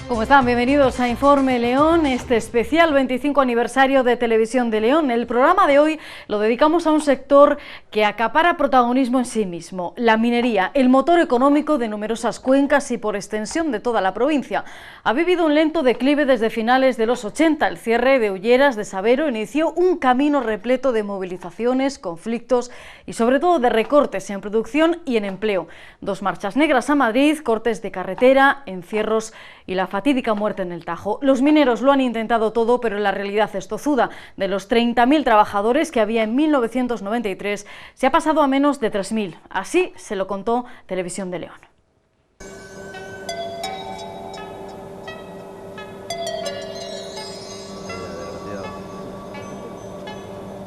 ¿Cómo están? Bienvenidos a Informe León, este especial 25 aniversario de Televisión de León. El programa de hoy lo dedicamos a un sector que acapara protagonismo en sí mismo, la minería, el motor económico de numerosas cuencas y por extensión de toda la provincia. Ha vivido un lento declive desde finales de los 80. El cierre de Ulleras de Sabero inició un camino repleto de movilizaciones, conflictos y sobre todo de recortes en producción y en empleo. 2 marchas negras a Madrid, cortes de carretera, encierros y la fatídica muerte en el Tajo. Los mineros lo han intentado todo, pero la realidad es tozuda. De los 30.000 trabajadores que había en 1993, se ha pasado a menos de 3.000. Así se lo contó Televisión de León.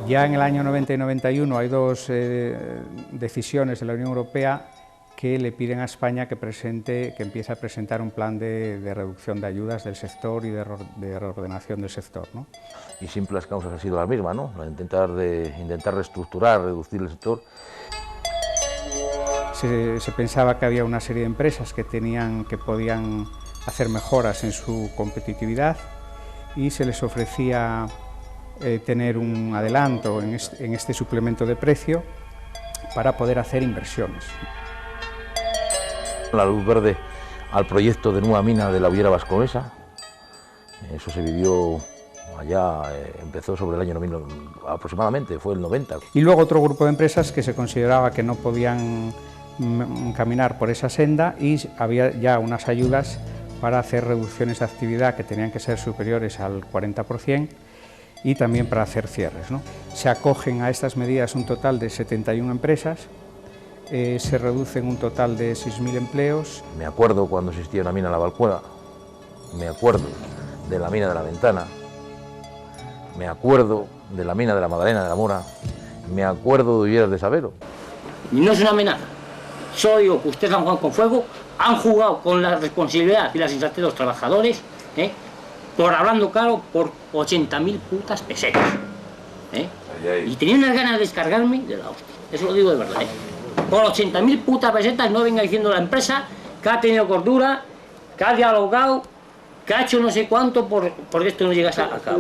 Ya en el año 90 y 91 hay dos decisiones de la Unión Europea que le piden a España que empiece a presentar un plan de reducción de ayudas del sector y de reordenación del sector, ¿no? Y siempre las causas han sido las mismas, ¿no? Intentar reestructurar, reducir el sector. Se pensaba que había una serie de empresas que podían hacer mejoras en su competitividad y se les ofrecía tener un adelanto en este suplemento de precio para poder hacer inversiones. La luz verde al proyecto de nueva mina de la Ullera Vasconesa, eso se vivió allá, empezó sobre el año 90, aproximadamente, fue el 90. Y luego otro grupo de empresas que se consideraba que no podían caminar por esa senda y había ya unas ayudas para hacer reducciones de actividad que tenían que ser superiores al 40% y también para hacer cierres, ¿no? Se acogen a estas medidas un total de 71 empresas. Se reducen un total de 6.000 empleos. Me acuerdo cuando existía una mina en la Valcuela, me acuerdo de la mina de la Ventana, me acuerdo de la mina de la Magdalena de la Mora, me acuerdo de Ulleras de Sabero. Y no es una amenaza, solo digo que ustedes han jugado con fuego, han jugado con la responsabilidad y la sensatez de los trabajadores, por hablando claro, por 80.000 putas pesetas. Y tenía unas ganas de descargarme de la hostia, eso lo digo de verdad. Por 80.000 putas pesetas no venga diciendo la empresa que ha tenido cordura, que ha dialogado, que ha hecho no sé cuánto por esto no llegase a cabo.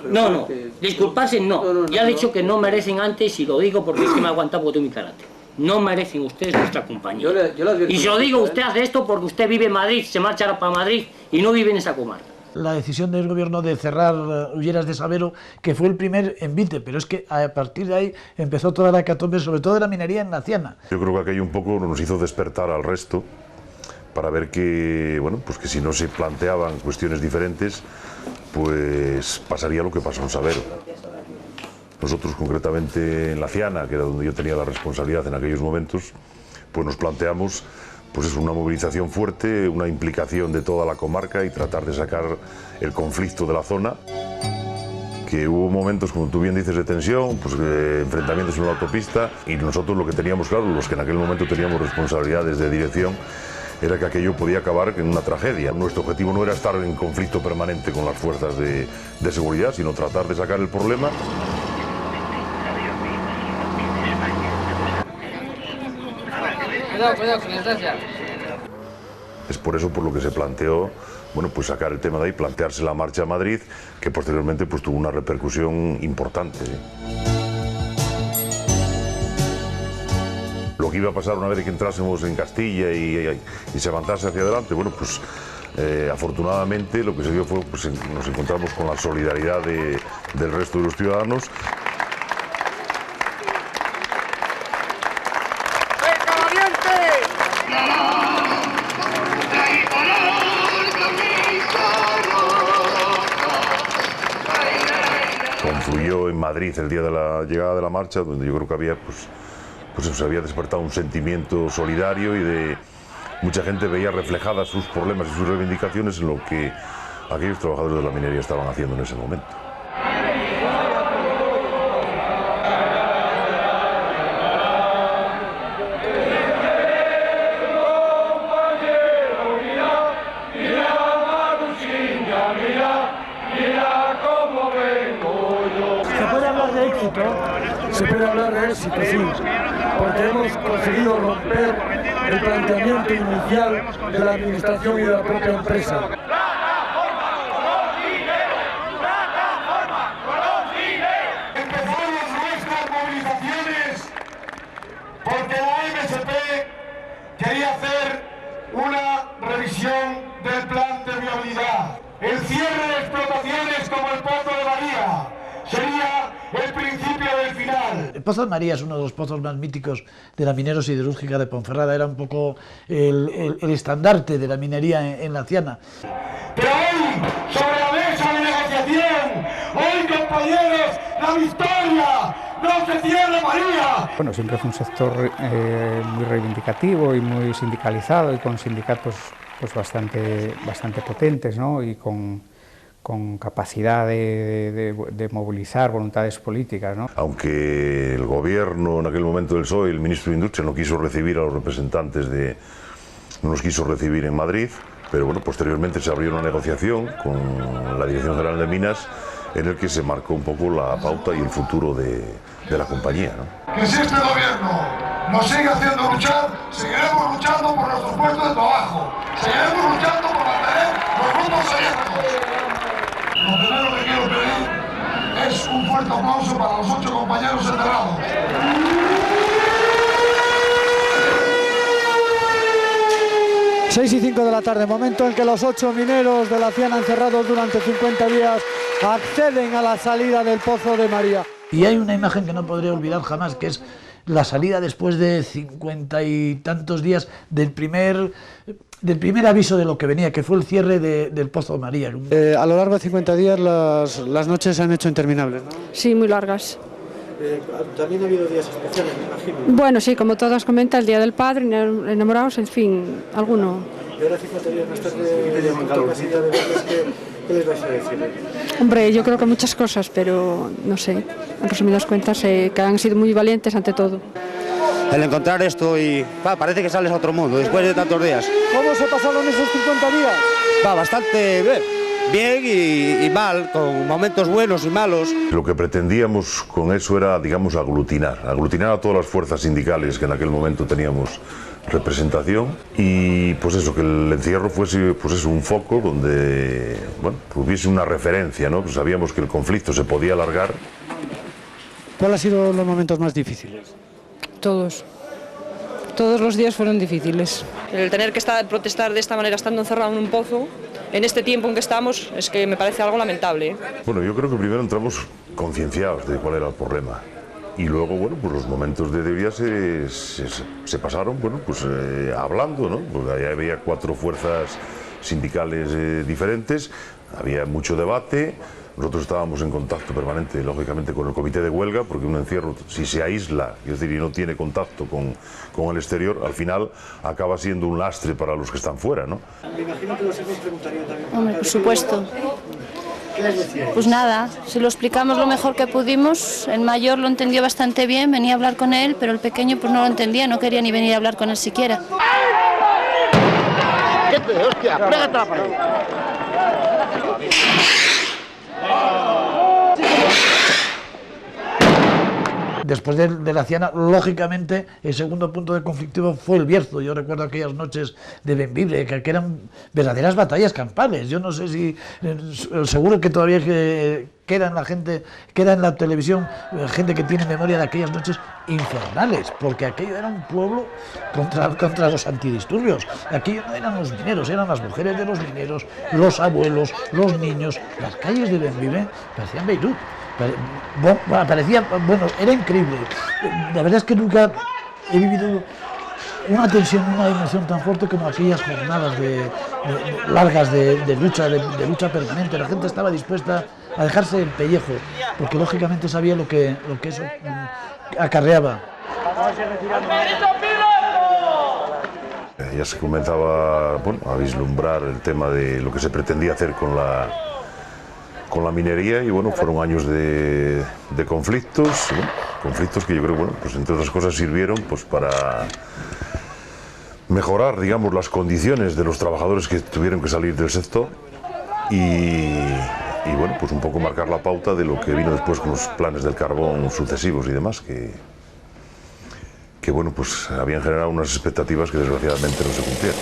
No, disculparse no. Ya he dicho que no merecen antes y lo digo porque es que me ha aguantado porque tengo mi carácter. No merecen ustedes nuestra compañía. Y se lo digo, usted hace esto porque usted vive en Madrid, se marcha para Madrid y no vive en esa comarca. La decisión del gobierno de cerrar Ulleras de Sabero, que fue el primer envite, pero es que a partir de ahí empezó toda la hecatombe, sobre todo de la minería en Naciana. Yo creo que aquello un poco nos hizo despertar al resto para ver que, bueno, pues que si no se planteaban cuestiones diferentes, pues pasaría lo que pasó en Sabero. Nosotros concretamente en Naciana, que era donde yo tenía la responsabilidad en aquellos momentos, pues nos planteamos pues es una movilización fuerte, una implicación de toda la comarca y tratar de sacar el conflicto de la zona. Que hubo momentos, como tú bien dices, de tensión, pues enfrentamientos en la autopista y nosotros lo que teníamos claro, los que en aquel momento teníamos responsabilidades de dirección, era que aquello podía acabar en una tragedia. Nuestro objetivo no era estar en conflicto permanente con las fuerzas de seguridad, sino tratar de sacar el problema. Cuidado, que les das ya. Es por eso por lo que se planteó, bueno, pues sacar el tema de ahí, plantearse la marcha a Madrid, que posteriormente pues tuvo una repercusión importante. Lo que iba a pasar una vez que entrásemos en Castilla y se avanzase hacia adelante, bueno, pues afortunadamente lo que se dio fue, pues nos encontramos con la solidaridad del resto de los ciudadanos. Confluyó en Madrid el día de la llegada de la marcha, donde yo creo que había, pues se había despertado un sentimiento solidario y de mucha gente veía reflejadas sus problemas y sus reivindicaciones en lo que aquellos trabajadores de la minería estaban haciendo en ese momento. Se puede hablar de éxito, sí, porque hemos conseguido romper el planteamiento inicial de la administración y de la propia empresa. Empezamos nuestras movilizaciones porque la MSP quería hacer una revisión del plan de viabilidad. El cierre de explotaciones como el Pozo de María sería el principio del final. El Pozo de María es uno de los pozos más míticos de la minera siderúrgica de Ponferrada, era un poco el estandarte de la minería en Laciana. Pero hoy, sobre la mesa de negociación, hoy, compañeros, la victoria, no se cierre María. Bueno, siempre fue un sector muy reivindicativo y muy sindicalizado y con sindicatos pues bastante potentes, ¿no? Y con capacidad de movilizar voluntades políticas, ¿no? Aunque el gobierno en aquel momento del PSOE, el ministro de Industria, no quiso recibir a los representantes no los quiso recibir en Madrid, pero bueno, posteriormente se abrió una negociación con la Dirección General de Minas en el que se marcó un poco la pauta y el futuro de la compañía, ¿no? Que si este gobierno nos sigue haciendo luchar, seguiremos luchando por nuestros puestos de trabajo, seguiremos luchando por mantener los grupos abiertos. Lo primero que quiero pedir es un fuerte aplauso para los 8 compañeros enterrados. Seis y 5 de la tarde, momento en que los 8 mineros de Laciana encerrados durante 50 días acceden a la salida del Pozo de María. Y hay una imagen que no podré olvidar jamás, que es la salida después de 50 y tantos días del primer aviso de lo que venía, que fue el cierre del Pozo de María. A lo largo de 50 días las noches se han hecho interminables, ¿no? Sí, muy largas. También ha habido días especiales, me imagino. Bueno, sí, como todas comentan, el Día del Padre, enamorados, en fin, alguno. Y ahora 50 días más tarde, ¿qué les vais a decir? Hombre, yo creo que muchas cosas, pero no sé, en resumidas cuentas, que han sido muy valientes ante todo. El encontrar esto y parece que sales a otro mundo después de tantos días. ¿Cómo se pasaron esos 50 días? Bastante bien y mal, con momentos buenos y malos. Lo que pretendíamos con eso era, digamos, aglutinar a todas las fuerzas sindicales que en aquel momento teníamos representación y pues eso, que el encierro fuese pues eso, un foco donde bueno, hubiese una referencia, ¿no? Pues sabíamos que el conflicto se podía alargar. ¿Cuáles han sido los momentos más difíciles? Todos los días fueron difíciles. El tener que protestar de esta manera estando encerrado en un pozo, en este tiempo en que estamos, es que me parece algo lamentable. Bueno, yo creo que primero entramos concienciados de cuál era el problema. Y luego, bueno, pues los momentos de debilidad se pasaron, bueno, pues hablando, ¿no? Pues ahí había 4 fuerzas sindicales diferentes, había mucho debate. Nosotros estábamos en contacto permanente, lógicamente, con el comité de huelga, porque un encierro, si se aísla, es decir, y no tiene contacto con el exterior, al final acaba siendo un lastre para los que están fuera, ¿no? Me imagino que los hijos preguntarían también. Hombre, por supuesto. ¿Qué les decíais? Pues nada, se lo explicamos lo mejor que pudimos. El mayor lo entendió bastante bien, venía a hablar con él, pero el pequeño pues no lo entendía, no quería ni venir a hablar con él siquiera. ¿Qué te? ¡Hostia! ¡Pégate a la pared! Después de Laciana, lógicamente, el segundo punto de conflictivo fue el Bierzo. Yo recuerdo aquellas noches de Bembibre, que eran verdaderas batallas campales. Yo no sé si, seguro que todavía queda en la gente, queda en la televisión, gente que tiene memoria de aquellas noches infernales, porque aquello era un pueblo contra los antidisturbios. Aquello no eran los mineros, eran las mujeres de los mineros, los abuelos, los niños. Las calles de Bembibre parecían Beirut. Parecía, bueno, era increíble. La verdad es que nunca he vivido una tensión, una dimensión tan fuerte como aquellas jornadas largas de lucha permanente. La gente estaba dispuesta a dejarse el pellejo, porque lógicamente sabía lo que eso acarreaba. Ya se comenzaba, bueno, a vislumbrar el tema de lo que se pretendía hacer con la minería y bueno, fueron años de conflictos, ¿no? Conflictos que yo creo, bueno, pues entre otras cosas sirvieron pues para mejorar, digamos, las condiciones de los trabajadores que tuvieron que salir del sector y bueno, pues un poco marcar la pauta de lo que vino después con los planes del carbón sucesivos y demás, que que bueno, pues habían generado unas expectativas que desgraciadamente no se cumplieron.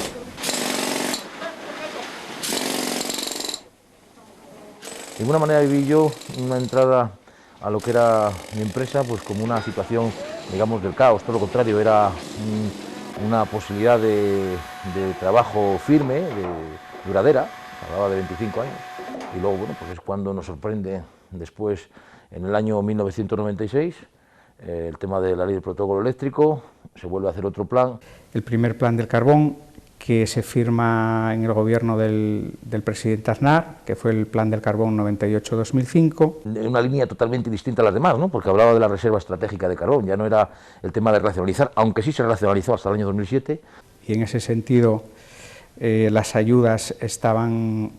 De alguna manera viví yo una entrada a lo que era mi empresa pues como una situación, digamos, del caos. Todo lo contrario, era una posibilidad de trabajo firme, duradera. Hablaba de 25 años. Y luego, bueno, pues es cuando nos sorprende después, en el año 1996, el tema de la ley del protocolo eléctrico, se vuelve a hacer otro plan. El primer plan del carbón, que se firma en el gobierno del presidente Aznar, que fue el plan del carbón 98-2005. En una línea totalmente distinta a las demás, ¿no? Porque hablaba de la reserva estratégica de carbón, ya no era el tema de racionalizar, aunque sí se racionalizó hasta el año 2007. Y en ese sentido las ayudas estaban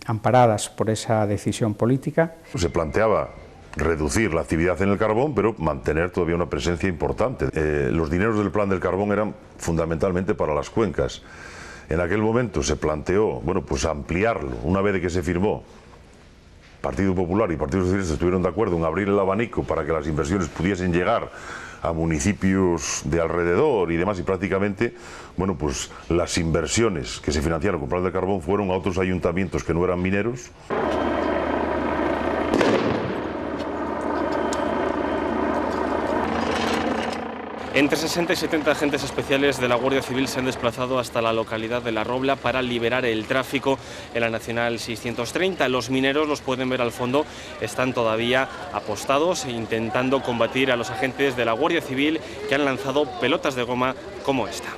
amparadas por esa decisión política. Se planteaba reducir la actividad en el carbón, pero mantener todavía una presencia importante. Los dineros del plan del carbón eran fundamentalmente para las cuencas. En aquel momento se planteó, bueno, pues ampliarlo. Una vez de que se firmó, Partido Popular y Partido Socialista estuvieron de acuerdo en abrir el abanico para que las inversiones pudiesen llegar a municipios de alrededor y demás, y prácticamente, bueno, pues las inversiones que se financiaron con plan del carbón fueron a otros ayuntamientos que no eran mineros. Entre 60 y 70 agentes especiales de la Guardia Civil se han desplazado hasta la localidad de La Robla para liberar el tráfico en la Nacional 630. Los mineros, los pueden ver al fondo, están todavía apostados intentando combatir a los agentes de la Guardia Civil que han lanzado pelotas de goma como esta.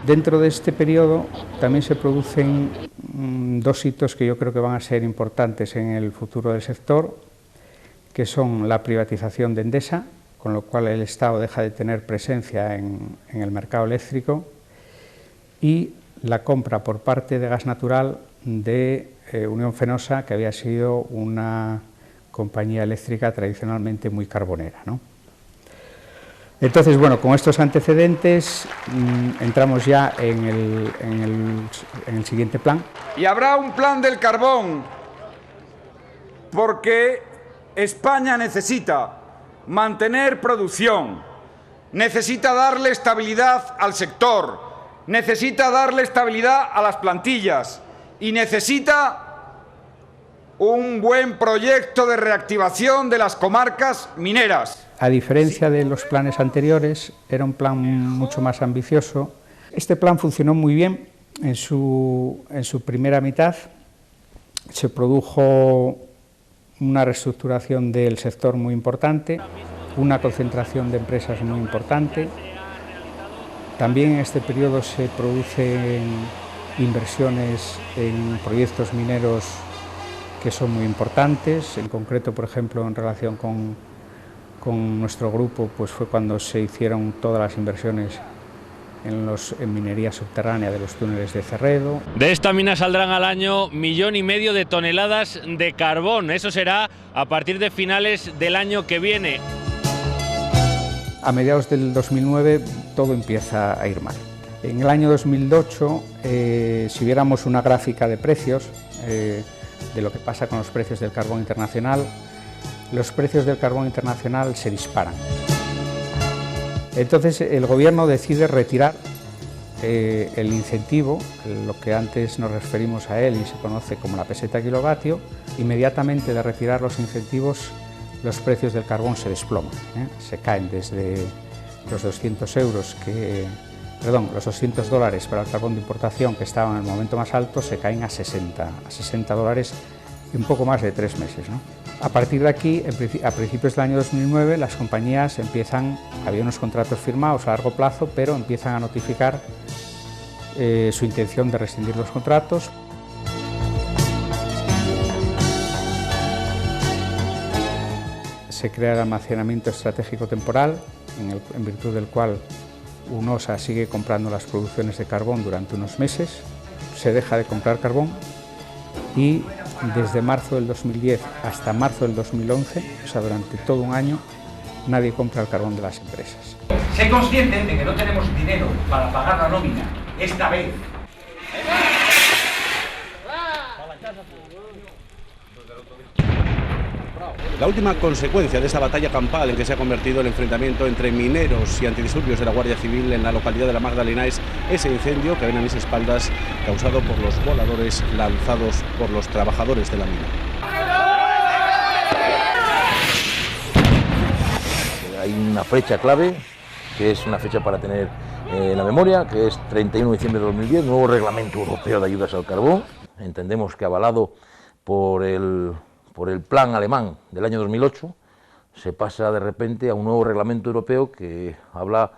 Dentro de este periodo también se producen dos hitos que yo creo que van a ser importantes en el futuro del sector, que son la privatización de Endesa, con lo cual el Estado deja de tener presencia en el mercado eléctrico, y la compra por parte de Gas Natural de Unión Fenosa, que había sido una compañía eléctrica tradicionalmente muy carbonera, ¿no? Entonces, bueno, con estos antecedentes entramos ya en el siguiente plan. Y habrá un plan del carbón porque España necesita mantener producción, necesita darle estabilidad al sector, necesita darle estabilidad a las plantillas y necesita un buen proyecto de reactivación de las comarcas mineras. A diferencia de los planes anteriores, era un plan mucho más ambicioso. Este plan funcionó muy bien en su primera mitad. Se produjo una reestructuración del sector muy importante, una concentración de empresas muy importante. También en este periodo se producen inversiones en proyectos mineros que son muy importantes. En concreto, por ejemplo, en relación con nuestro grupo, pues fue cuando se hicieron todas las inversiones en minería subterránea de los túneles de Cerredo. De esta mina saldrán al año 1,5 millones de toneladas de carbón. Eso será a partir de finales del año que viene. A mediados del 2009 todo empieza a ir mal. En el año 2008, si viéramos una gráfica de precios, de lo que pasa con los precios del carbón internacional, los precios del carbón internacional se disparan. Entonces el gobierno decide retirar el incentivo, lo que antes nos referimos a él y se conoce como la peseta kilovatio. Inmediatamente de retirar los incentivos, los precios del carbón se desploman, se caen desde los los $200 para el carbón de importación, que estaban en el momento más alto, se caen a $60 en poco más de 3 meses, ¿no? A partir de aquí, a principios del año 2009, las compañías había unos contratos firmados a largo plazo, pero empiezan a notificar su intención de rescindir los contratos. Se crea el almacenamiento estratégico temporal, en virtud del cual UNOSA sigue comprando las producciones de carbón durante unos meses, se deja de comprar carbón y desde marzo del 2010 hasta marzo del 2011, o sea, durante todo un año, nadie compra el carbón de las empresas. Sé consciente de que no tenemos dinero para pagar la nómina esta vez. La última consecuencia de esta batalla campal en que se ha convertido el enfrentamiento entre mineros y antidisturbios de la Guardia Civil en la localidad de La Magdalena es ese incendio que ven a mis espaldas, causado por los voladores lanzados por los trabajadores de la mina. Hay una fecha clave, que es una fecha para tener en la memoria, que es 31 de diciembre de 2010, nuevo reglamento europeo de ayudas al carbón. Entendemos que avalado por el plan alemán del año 2008, se pasa de repente a un nuevo reglamento europeo que habla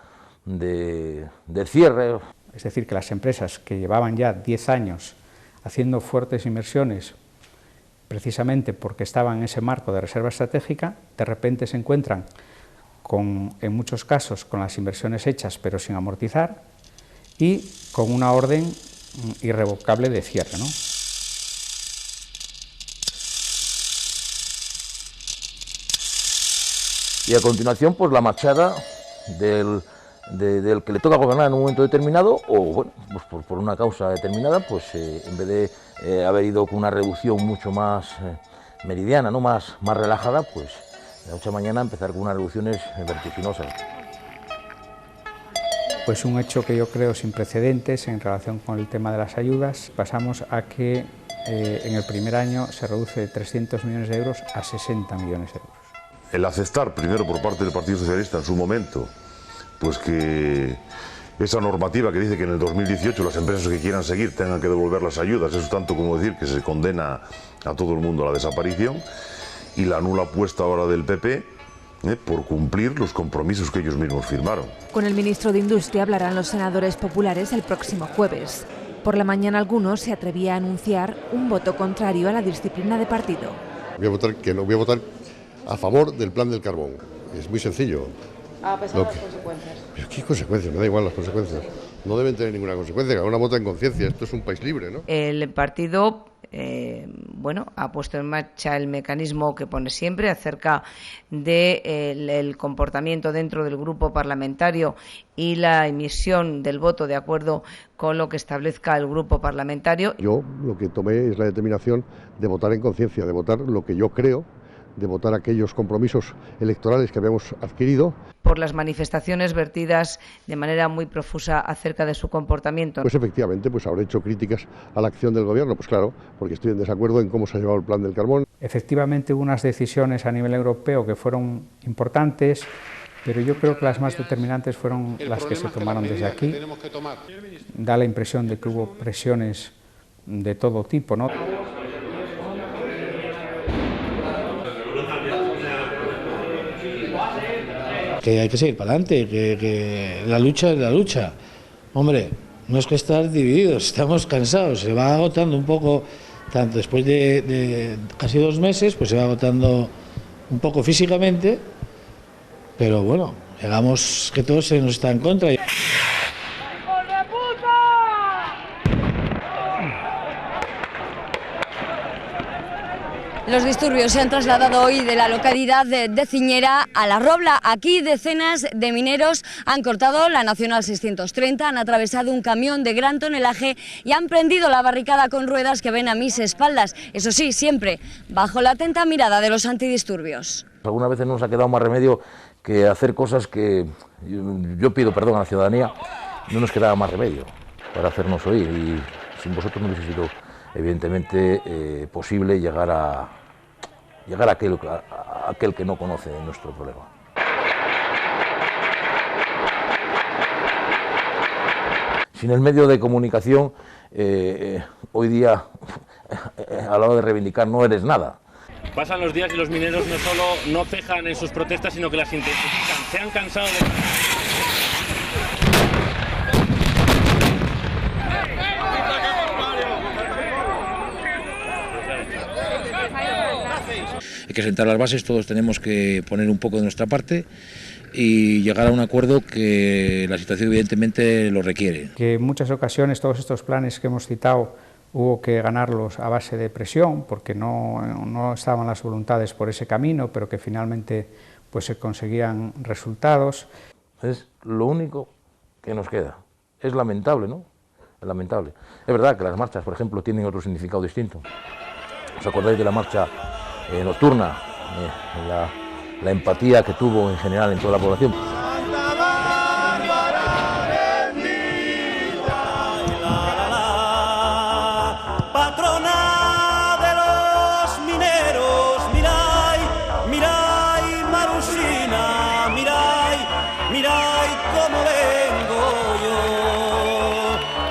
de cierre. Es decir, que las empresas que llevaban ya 10 años haciendo fuertes inversiones, precisamente porque estaban en ese marco de reserva estratégica, de repente se encuentran en muchos casos con las inversiones hechas pero sin amortizar y con una orden irrevocable de cierre, ¿no? Y a continuación, pues la marchada del que le toca gobernar en un momento determinado, o bueno, pues por una causa determinada, pues en vez de haber ido con una reducción mucho más meridiana, ¿no? más relajada, pues de la noche a mañana empezar con unas reducciones vertiginosas. Pues un hecho que yo creo sin precedentes en relación con el tema de las ayudas. Pasamos a que en el primer año se reduce de 300 millones de euros a 60 millones de euros. El aceptar primero por parte del Partido Socialista en su momento, pues que esa normativa que dice que en el 2018 las empresas que quieran seguir tengan que devolver las ayudas, eso es tanto como decir que se condena a todo el mundo a la desaparición, y la nula apuesta ahora del PP por cumplir los compromisos que ellos mismos firmaron. Con el ministro de Industria hablarán los senadores populares el próximo jueves. Por la mañana algunos se atrevía a anunciar un voto contrario a la disciplina de partido. Voy a votar a favor del plan del carbón. Es muy sencillo. A pesar de las consecuencias. ¿Pero qué consecuencias? Me da igual las consecuencias. No deben tener ninguna consecuencia, cada una vota en conciencia. Esto es un país libre, ¿no? El partido ha puesto en marcha el mecanismo que pone siempre acerca del comportamiento dentro del grupo parlamentario y la emisión del voto de acuerdo con lo que establezca el grupo parlamentario. Yo lo que tomé es la determinación de votar en conciencia, de votar lo que yo creo, de votar aquellos compromisos electorales que habíamos adquirido. Por las manifestaciones vertidas de manera muy profusa acerca de su comportamiento. Pues efectivamente, pues habré hecho críticas a la acción del gobierno, pues claro, porque estoy en desacuerdo en cómo se ha llevado el plan del carbón. Efectivamente hubo unas decisiones a nivel europeo que fueron importantes, pero yo creo que las más determinantes fueron las que se tomaron desde aquí. Da la impresión de que hubo presiones de todo tipo, ¿no? Que hay que seguir para adelante, que la lucha es la lucha. Hombre, no es que estar divididos, estamos cansados, se va agotando un poco, tanto después de casi 2 meses, pues se va agotando un poco físicamente, pero bueno, llegamos que todo se nos está en contra. Los disturbios se han trasladado hoy de la localidad de Ciñera a La Robla. Aquí decenas de mineros han cortado la Nacional 630, han atravesado un camión de gran tonelaje y han prendido la barricada con ruedas que ven a mis espaldas. Eso sí, siempre bajo la atenta mirada de los antidisturbios. Algunas veces no nos ha quedado más remedio que hacer cosas que yo pido perdón a la ciudadanía, no nos quedaba más remedio para hacernos oír, y sin vosotros no hubiese sido evidentemente posible llegar a aquel que no conoce nuestro problema. Sin el medio de comunicación, hoy día, a la hora de reivindicar, no eres nada. Pasan los días y los mineros no solo no cejan en sus protestas, sino que las intensifican. Se han cansado de... Hay que sentar las bases, todos tenemos que poner un poco de nuestra parte y llegar a un acuerdo que la situación evidentemente lo requiere. Que en muchas ocasiones todos estos planes que hemos citado hubo que ganarlos a base de presión, porque no estaban las voluntades por ese camino, pero que finalmente pues se conseguían resultados. Es lo único que nos queda. Es lamentable, ¿no? Es lamentable. Es verdad que las marchas, por ejemplo, tienen otro significado distinto. ¿Os acordáis de la marcha nocturna la empatía que tuvo en general en toda la población. Patrona de los mineros, mirai, mirai, Marusina, mirai, mirai cómo vengo yo.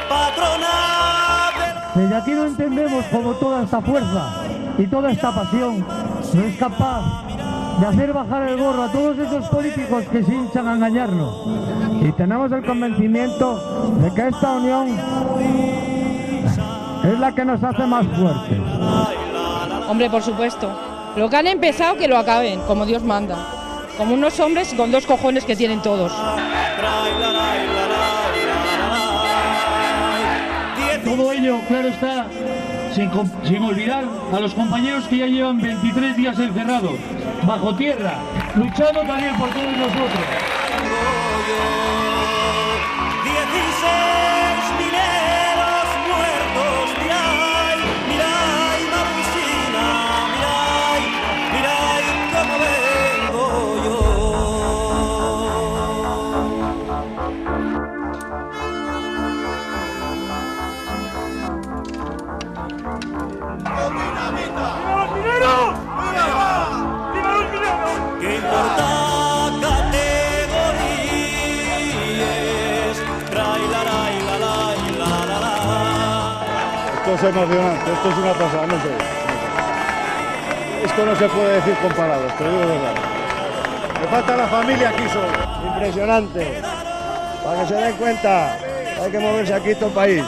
Patrona de... Desde aquí no entendemos cómo toda esta fuerza y toda esta pasión no es capaz de hacer bajar el gorro a todos esos políticos que se hinchan a engañarnos. Y tenemos el convencimiento de que esta unión es la que nos hace más fuertes. Hombre, por supuesto. Lo que han empezado, que lo acaben, como Dios manda. Como unos hombres con 2 cojones que tienen todos. Todo ello, claro está, sin olvidar a los compañeros que ya llevan 23 días encerrados, bajo tierra, luchando también por todos nosotros. 16 mineros muertos, mirai, mirai, Marusina, mirai, mirai cómo vengo yo. ¿Qué importa categorías? Esto es emocionante, esto es una pasada, no sé. Esto no se puede decir con palabras, te lo digo de verdad. Me falta la familia aquí solo. Impresionante. Para que se den cuenta, hay que moverse aquí todo el país.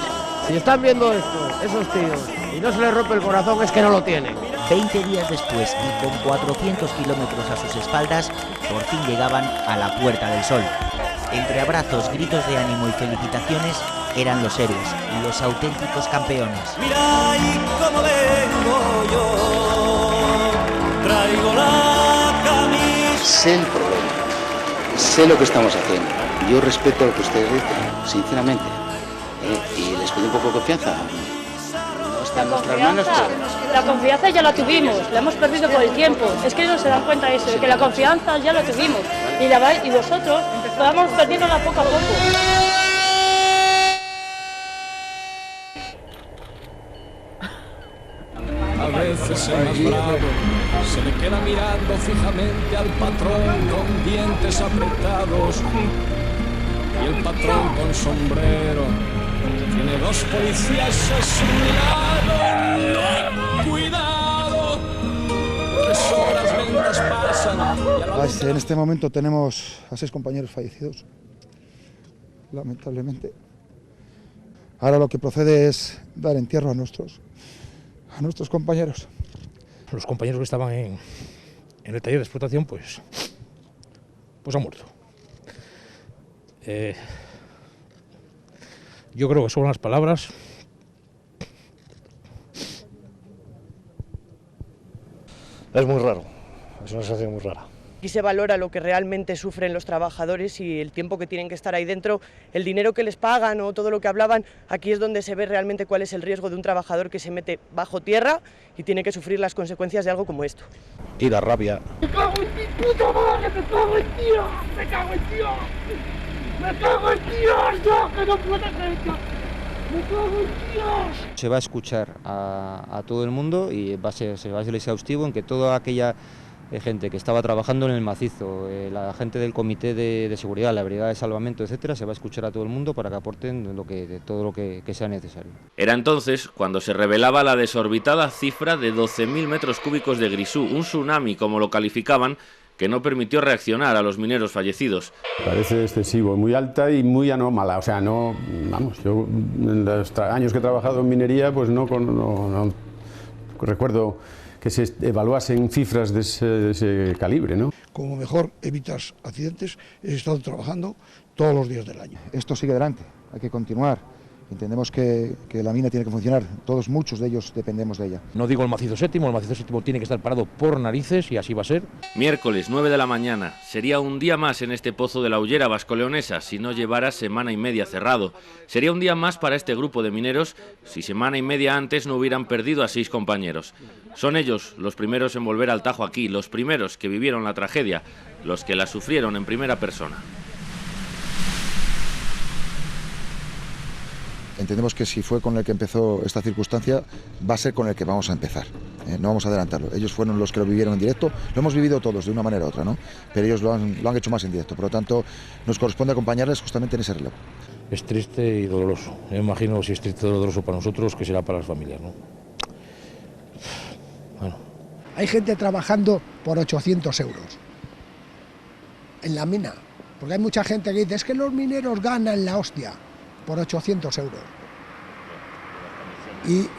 Si están viendo esto, esos tíos, y no se les rompe el corazón, es que no lo tienen. 20 días después y con 400 kilómetros a sus espaldas, por fin llegaban a la Puerta del Sol. Entre abrazos, gritos de ánimo y felicitaciones, eran los héroes, los auténticos campeones. Mira y cómo vengo yo, traigo la camisa. Sé el problema, sé lo que estamos haciendo. Yo respeto lo que ustedes dicen, sinceramente. Y les pido un poco de confianza. No está en nuestras manos. La confianza ya la tuvimos, la hemos perdido por el tiempo. Es que no se dan cuenta de eso, de que la confianza ya la tuvimos. Y vosotros vamos perdiéndola poco a poco. A veces el más bravo se le queda mirando fijamente al patrón con dientes apretados. Y el patrón con sombrero tiene 2 policías a su lado. ¡No! ¡Cuidado! 3 horas lentas pasan. En este momento tenemos a 6 compañeros fallecidos, lamentablemente. Ahora lo que procede es dar entierro a nuestros compañeros. Los compañeros que estaban en el taller de explotación, pues han muerto. Yo creo que son las palabras. Es muy raro, es una sensación muy rara. Aquí se valora lo que realmente sufren los trabajadores y el tiempo que tienen que estar ahí dentro, el dinero que les pagan o todo lo que hablaban. Aquí es donde se ve realmente cuál es el riesgo de un trabajador que se mete bajo tierra y tiene que sufrir las consecuencias de algo como esto. Y la rabia. ¡Me cago en ti, puta madre! ¡Me cago en Dios! ¡Me cago en Dios! ¡Me cago en Dios! ¡No, que no puedo creer! ¡Me cago en Dios! Se va a escuchar a todo el mundo y se va a ser exhaustivo en que toda aquella gente que estaba trabajando en el macizo, la gente del comité de seguridad, la brigada de salvamento, etcétera, se va a escuchar a todo el mundo para que aporten todo lo que sea necesario. Era entonces cuando se revelaba la desorbitada cifra de 12.000 metros cúbicos de grisú, un tsunami como lo calificaban, que no permitió reaccionar a los mineros fallecidos. Parece excesivo, muy alta y muy anómala, o sea, no, vamos, yo en los años que he trabajado en minería, pues no recuerdo que se evaluasen cifras de ese calibre, ¿no? Como mejor evitas accidentes, he estado trabajando todos los días del año. Esto sigue adelante, hay que continuar Entendemos que la mina tiene que funcionar, muchos de ellos dependemos de ella. No digo el macizo séptimo tiene que estar parado por narices y así va a ser. Miércoles 9 de la mañana, sería un día más en este pozo de la Ullera vasco-leonesa si no llevara semana y media cerrado. Sería un día más para este grupo de mineros si semana y media antes no hubieran perdido a 6 compañeros. Son ellos los primeros en volver al Tajo aquí, los primeros que vivieron la tragedia, los que la sufrieron en primera persona. Entendemos que si fue con el que empezó esta circunstancia, va a ser con el que vamos a empezar. No vamos a adelantarlo. Ellos fueron los que lo vivieron en directo. Lo hemos vivido todos de una manera u otra, ¿no? Pero ellos lo han hecho más en directo. Por lo tanto, nos corresponde acompañarles justamente en ese relevo. Es triste y doloroso. Me imagino si es triste y doloroso para nosotros, que será para las familias, ¿no? Bueno. Hay gente trabajando por 800 euros en la mina. Porque hay mucha gente que dice, es que los mineros ganan la hostia. Por 800 euros.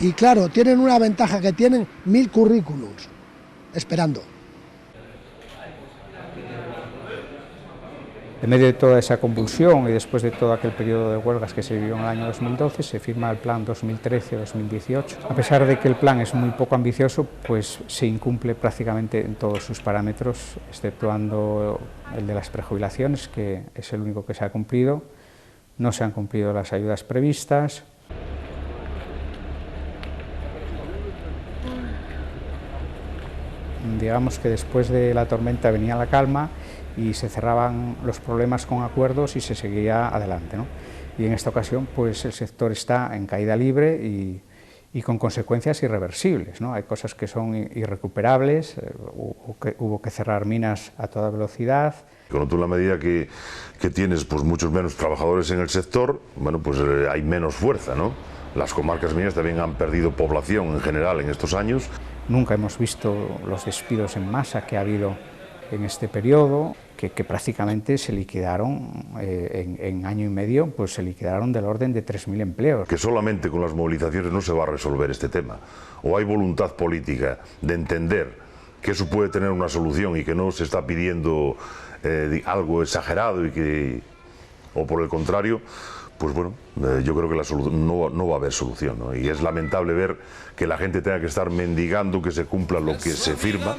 Y claro, tienen una ventaja, que tienen 1000 currículums esperando. En medio de toda esa convulsión y después de todo aquel periodo de huelgas que se vivió en el año 2012, se firma el plan 2013-2018. A pesar de que el plan es muy poco ambicioso, pues se incumple prácticamente en todos sus parámetros, exceptuando el de las prejubilaciones, que es el único que se ha cumplido. No se han cumplido las ayudas previstas. Digamos que después de la tormenta venía la calma y se cerraban los problemas con acuerdos y se seguía adelante, ¿no? Y en esta ocasión pues el sector está en caída libre y con consecuencias irreversibles, ¿no? Hay cosas que son irrecuperables, hubo que cerrar minas a toda velocidad. Con la medida que tienes pues muchos menos trabajadores en el sector, bueno, pues hay menos fuerza, ¿no? Las comarcas mineras también han perdido población en general en estos años. Nunca hemos visto los despidos en masa que ha habido en este periodo, que prácticamente se liquidaron en año y medio, pues se liquidaron del orden de 3.000 empleos. Que solamente con las movilizaciones no se va a resolver este tema. O hay voluntad política de entender que eso puede tener una solución y que no se está pidiendo algo exagerado o por el contrario, pues bueno, yo creo que la solución no va a haber solución, ¿no? Y es lamentable ver que la gente tenga que estar mendigando que se cumpla lo que se firma.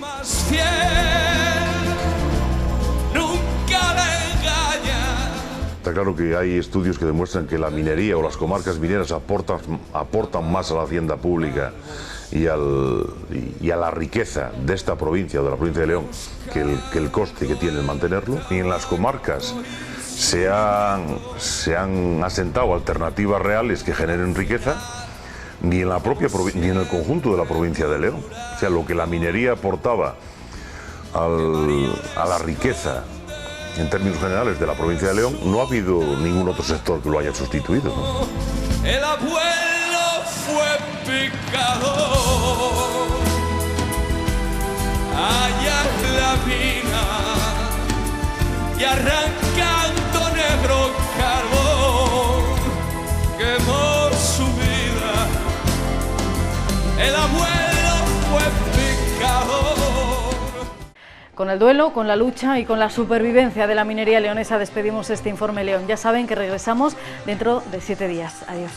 Está claro que hay estudios que demuestran que la minería o las comarcas mineras aportan más a la hacienda pública y a la riqueza de esta provincia, de la provincia de León, que el coste que tiene el mantenerlo. Y en las comarcas se han asentado alternativas reales que generen riqueza, ni en el conjunto de la provincia de León. O sea, lo que la minería aportaba a la riqueza en términos generales de la provincia de León, no ha habido ningún otro sector que lo haya sustituido, ¿no? El abuelo fue picador, allá en la mina, y arrancando negro carbón, quemó su vida. El abuelo fue picador. Con el duelo, con la lucha y con la supervivencia de la minería leonesa despedimos este Informe León. Ya saben que regresamos dentro de 7 días. Adiós.